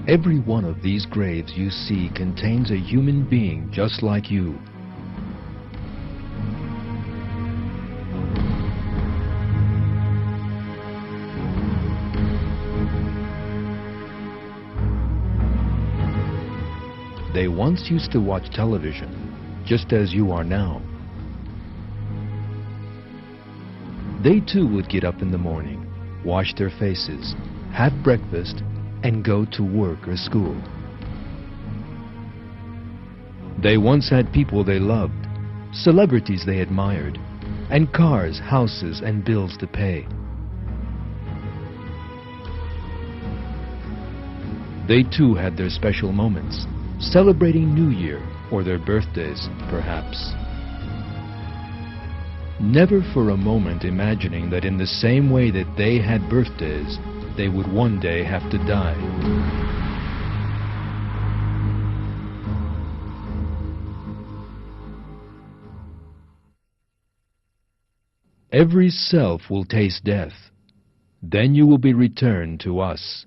Every one of these graves you see contains a human being just like you. They once used to watch television, just as you are now. They too would get up in the morning, wash their faces, have breakfast, and go to work or school. They once had people they loved, celebrities they admired, and cars, houses, and bills to pay. They too had their special moments, celebrating New Year or their birthdays, perhaps. Never for a moment imagining that in the same way that they had birthdays, they would one day have to die. Every self will taste death. Then you will be returned to us.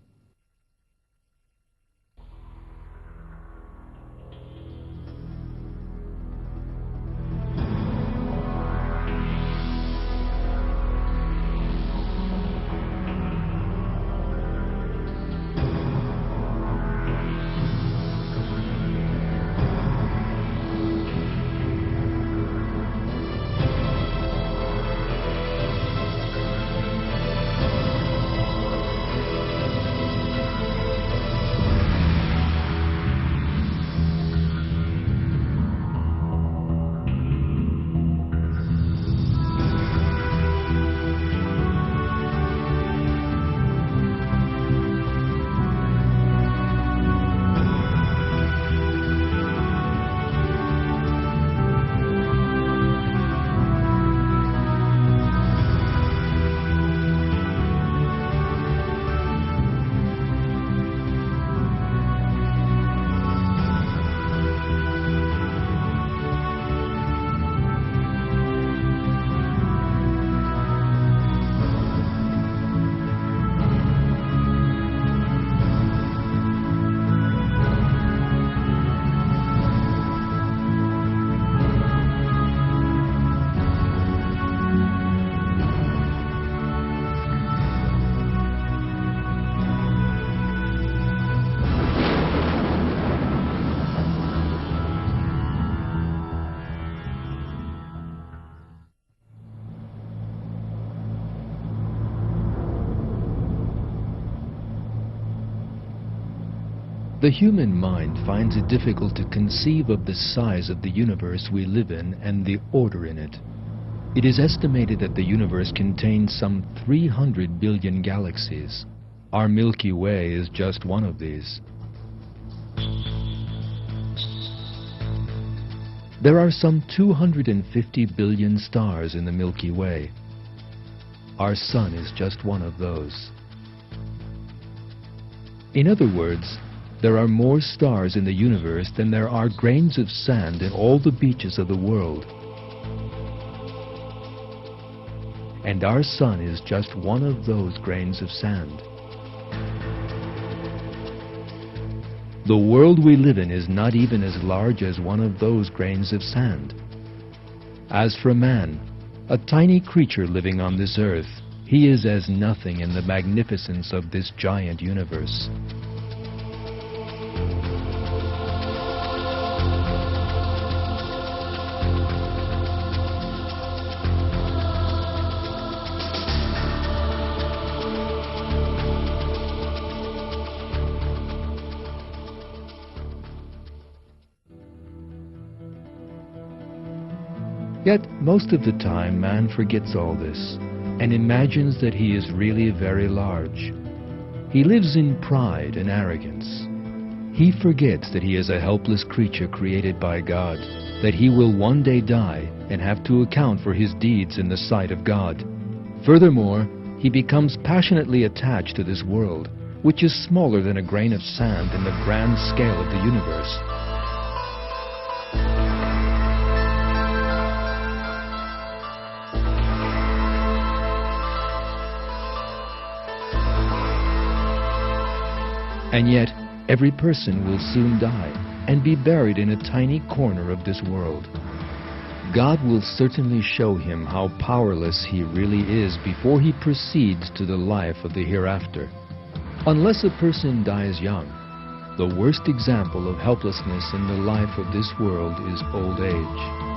The human mind finds it difficult to conceive of the size of the universe we live in and the order in it. It is estimated that the universe contains some 300 billion galaxies. Our Milky Way is just one of these. There are some 250 billion stars in the Milky Way. Our Sun is just one of those. In other words, there are more stars in the universe than there are grains of sand in all the beaches of the world. And our Sun is just one of those grains of sand. The world we live in is not even as large as one of those grains of sand. As for man, a tiny creature living on this earth, he is as nothing in the magnificence of this giant universe. Yet, most of the time, man forgets all this and imagines that he is really very large. He lives in pride and arrogance. He forgets that he is a helpless creature created by God, that he will one day die and have to account for his deeds in the sight of God. Furthermore, he becomes passionately attached to this world, which is smaller than a grain of sand in the grand scale of the universe. And yet, Every person will soon die and be buried in a tiny corner of this world. God will certainly show him how powerless he really is before he proceeds to the life of the hereafter. Unless a person dies young, the worst example of helplessness in the life of this world is old age.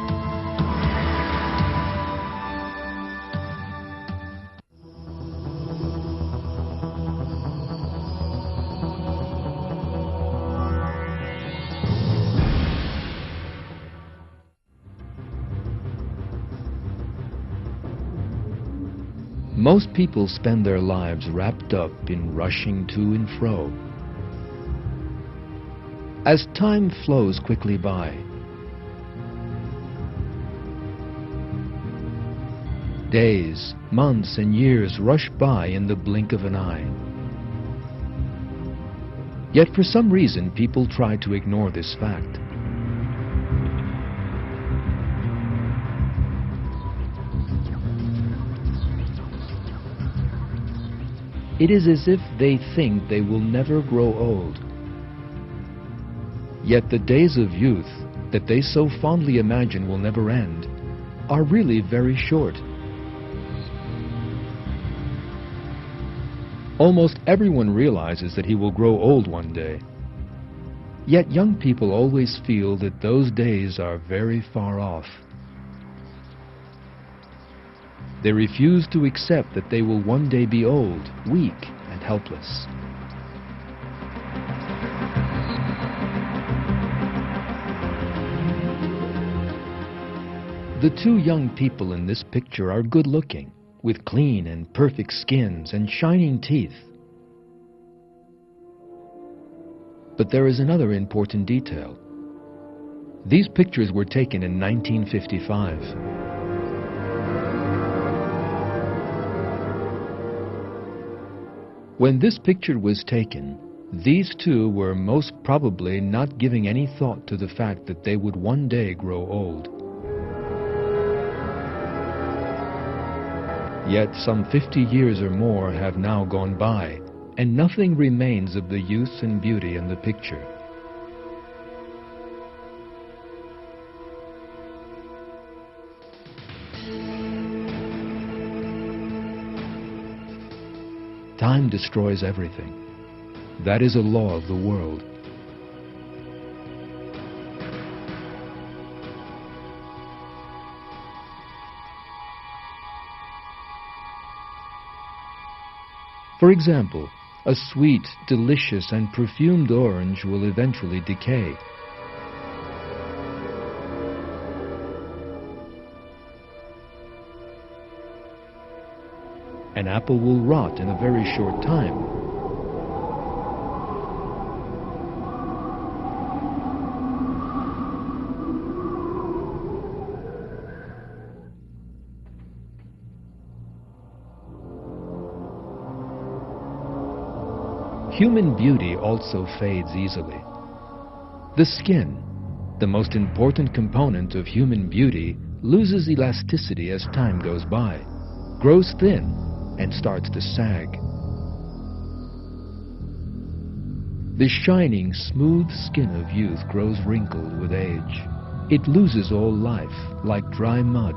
Most people spend their lives wrapped up in rushing to and fro. As time flows quickly by, days, months, and years rush by in the blink of an eye. Yet for some reason, people try to ignore this fact. It is as if they think they will never grow old. Yet the days of youth that they so fondly imagine will never end are really very short. Almost everyone realizes that he will grow old one day. Yet young people always feel that those days are very far off. They refuse to accept that they will one day be old, weak, and helpless. The two young people in this picture are good-looking, with clean and perfect skins and shining teeth. But there is another important detail. These pictures were taken in 1955. When this picture was taken, these two were most probably not giving any thought to the fact that they would one day grow old. Yet some 50 years or more have now gone by, and nothing remains of the youth and beauty in the picture. Time destroys everything. That is a law of the world. For example, a sweet, delicious, and perfumed orange will eventually decay. An apple will rot in a very short time. Human beauty also fades easily. The skin, the most important component of human beauty, loses elasticity as time goes by, grows thin, and starts to sag. The shining, smooth skin of youth grows wrinkled with age. It loses all life, like dry mud.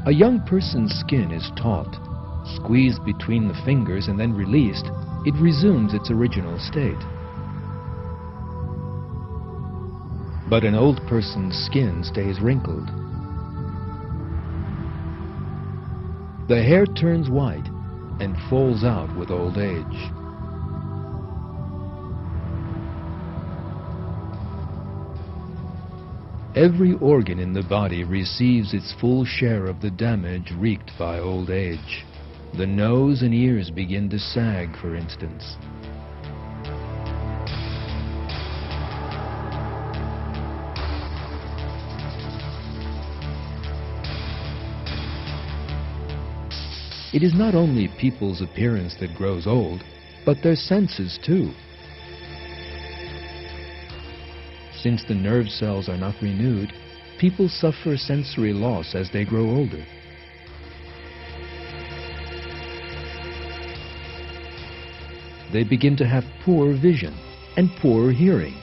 A young person's skin is taut. Squeezed between the fingers and then released, it resumes its original state. But an old person's skin stays wrinkled. The hair turns white and falls out with old age. Every organ in the body receives its full share of the damage wreaked by old age. The nose and ears begin to sag, for instance. It is not only people's appearance that grows old, but their senses too. Since the nerve cells are not renewed, people suffer sensory loss as they grow older. they begin to have poor vision and poor hearing.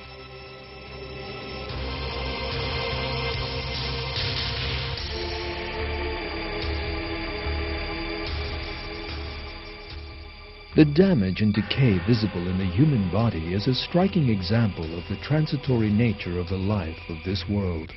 The damage and decay visible in the human body is a striking example of the transitory nature of the life of this world.